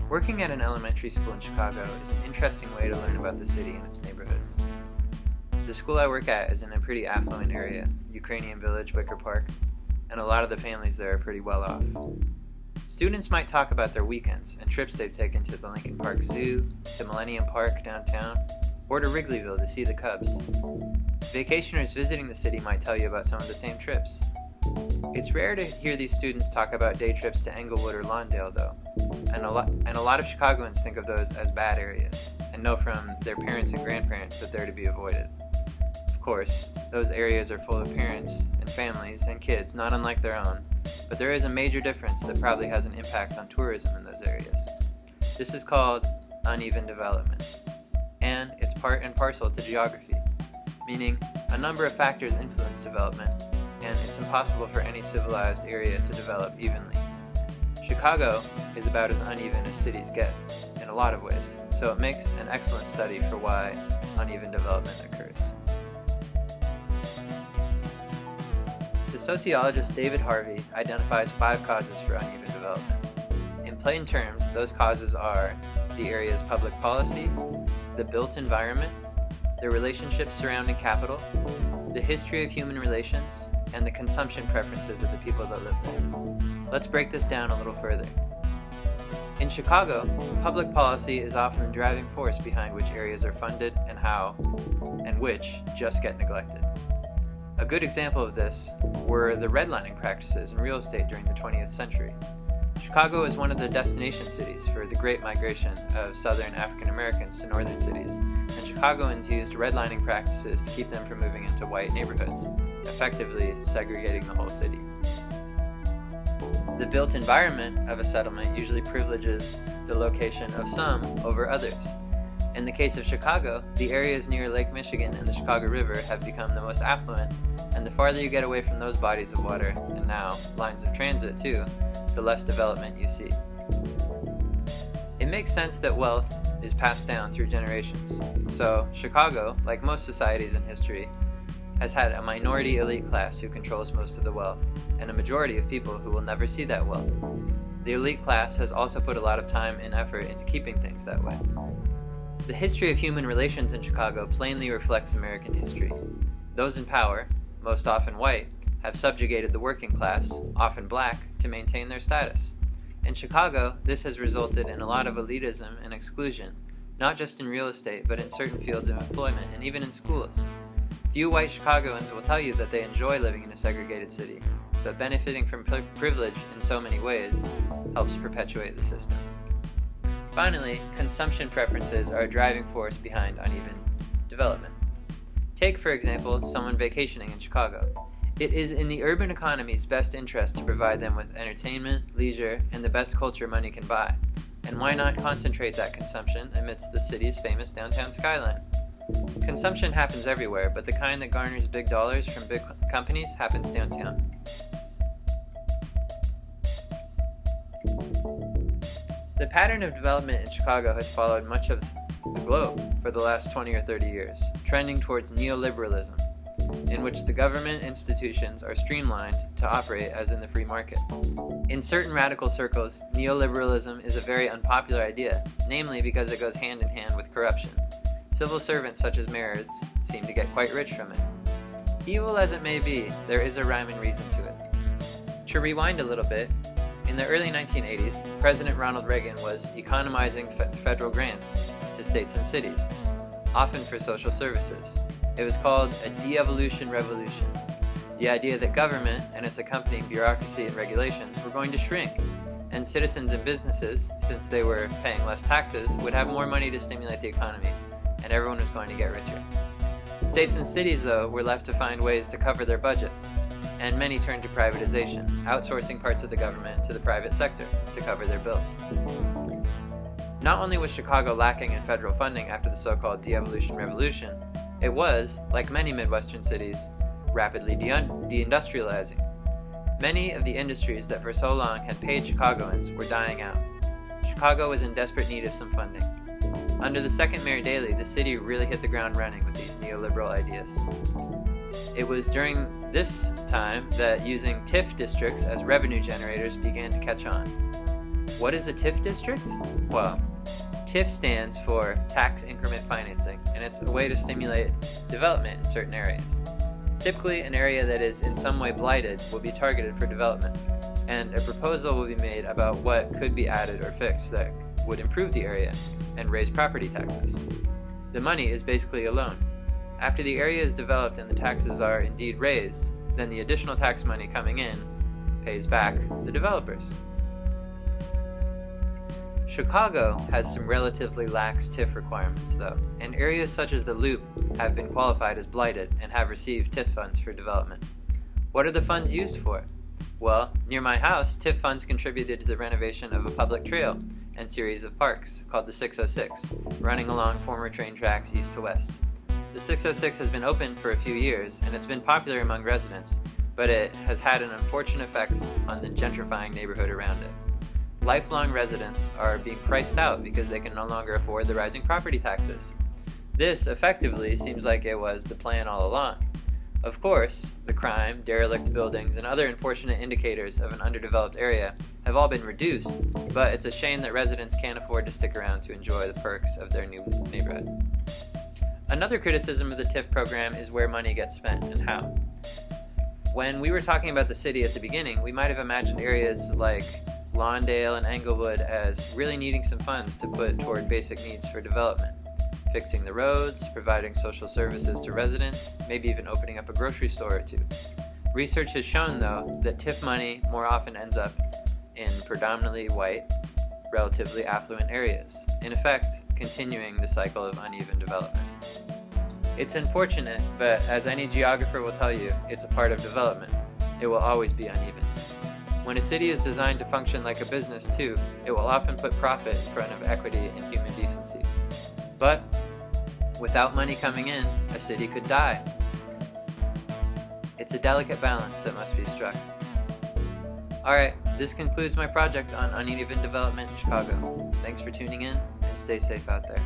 Working at an elementary school in Chicago is an interesting way to learn about the city and its neighborhoods. The school I work at is in a pretty affluent area, Ukrainian Village, Wicker Park, and a lot of the families there are pretty well off. Students might talk about their weekends and trips they've taken to the Lincoln Park Zoo, to Millennium Park downtown, or to Wrigleyville to see the Cubs. Vacationers visiting the city might tell you about some of the same trips. It's rare to hear these students talk about day trips to Englewood or Lawndale, though, and a lot of Chicagoans think of those as bad areas, and know from their parents and grandparents that they're to be avoided. Of course, those areas are full of parents and families and kids not unlike their own, but there is a major difference that probably has an impact on tourism in those areas. This is called uneven development, and it's part and parcel to geography, meaning a number of factors influence development, and it's impossible for any civilized area to develop evenly. Chicago is about as uneven as cities get, in a lot of ways, so it makes an excellent study for why uneven development occurs. The sociologist David Harvey identifies 5 causes for uneven development. In plain terms, those causes are the area's public policy, the built environment, the relationships surrounding capital, the history of human relations, and the consumption preferences of the people that live there. Let's break this down a little further. In Chicago, public policy is often the driving force behind which areas are funded and how, and which just get neglected. A good example of this were the redlining practices in real estate during the 20th century. Chicago is one of the destination cities for the great migration of Southern African Americans to northern cities, and Chicagoans used redlining practices to keep them from moving into white neighborhoods, effectively segregating the whole city. The built environment of a settlement usually privileges the location of some over others. In the case of Chicago, the areas near Lake Michigan and the Chicago River have become the most affluent, and the farther you get away from those bodies of water, and now lines of transit too, the less development you see. It makes sense that wealth is passed down through generations. So, Chicago, like most societies in history, has had a minority elite class who controls most of the wealth, and a majority of people who will never see that wealth. The elite class has also put a lot of time and effort into keeping things that way. The history of human relations in Chicago plainly reflects American history. Those in power, most often white, have subjugated the working class, often black, to maintain their status. In Chicago, this has resulted in a lot of elitism and exclusion, not just in real estate, but in certain fields of employment and even in schools. Few white Chicagoans will tell you that they enjoy living in a segregated city, but benefiting from privilege in so many ways helps perpetuate the system. Finally, consumption preferences are a driving force behind uneven development. Take, for example, someone vacationing in Chicago. It is in the urban economy's best interest to provide them with entertainment, leisure, and the best culture money can buy. And why not concentrate that consumption amidst the city's famous downtown skyline? Consumption happens everywhere, but the kind that garners big dollars from big companies happens downtown. The pattern of development in Chicago has followed much of the globe for the last 20 or 30 years, trending towards neoliberalism, in which the government institutions are streamlined to operate as in the free market. In certain radical circles, neoliberalism is a very unpopular idea, namely because it goes hand in hand with corruption. Civil servants such as mayors seem to get quite rich from it. Evil as it may be, there is a rhyme and reason to it. To rewind a little bit, in the early 1980s, President Ronald Reagan was economizing federal grants to states and cities, often for social services. It was called a de-evolution revolution, the idea that government and its accompanying bureaucracy and regulations were going to shrink, and citizens and businesses, since they were paying less taxes, would have more money to stimulate the economy, and everyone was going to get richer. States and cities, though, were left to find ways to cover their budgets, and many turned to privatization, outsourcing parts of the government to the private sector to cover their bills. Not only was Chicago lacking in federal funding after the so-called de-evolution revolution, it was, like many Midwestern cities, rapidly deindustrializing. Many of the industries that for so long had paid Chicagoans were dying out. Chicago was in desperate need of some funding. Under the second Mayor Daley, the city really hit the ground running with these neoliberal ideas. It was during this time that using TIF districts as revenue generators began to catch on. What is a TIF district? Well, TIF stands for Tax Increment Financing, and it's a way to stimulate development in certain areas. Typically, an area that is in some way blighted will be targeted for development, and a proposal will be made about what could be added or fixed that would improve the area and raise property taxes. The money is basically a loan. After the area is developed and the taxes are indeed raised, then the additional tax money coming in pays back the developers. Chicago has some relatively lax TIF requirements though, and areas such as the Loop have been qualified as blighted and have received TIF funds for development. What are the funds used for? Well, near my house, TIF funds contributed to the renovation of a public trail and series of parks called the 606, running along former train tracks east to west. The 606 has been open for a few years and it's been popular among residents, but it has had an unfortunate effect on the gentrifying neighborhood around it. Lifelong residents are being priced out because they can no longer afford the rising property taxes. This effectively seems like it was the plan all along. Of course, the crime, derelict buildings, and other unfortunate indicators of an underdeveloped area have all been reduced, but it's a shame that residents can't afford to stick around to enjoy the perks of their new neighborhood. Another criticism of the TIF program is where money gets spent and how. When we were talking about the city at the beginning, we might have imagined areas like Lawndale and Englewood as really needing some funds to put toward basic needs for development. Fixing the roads, providing social services to residents, maybe even opening up a grocery store or two. Research has shown, though, that TIF money more often ends up in predominantly white, relatively affluent areas, in effect, continuing the cycle of uneven development. It's unfortunate, but as any geographer will tell you, it's a part of development. It will always be uneven. When a city is designed to function like a business too, it will often put profit in front of equity and human decency. But without money coming in, a city could die. It's a delicate balance that must be struck. Alright, this concludes my project on uneven development in Chicago. Thanks for tuning in, and stay safe out there.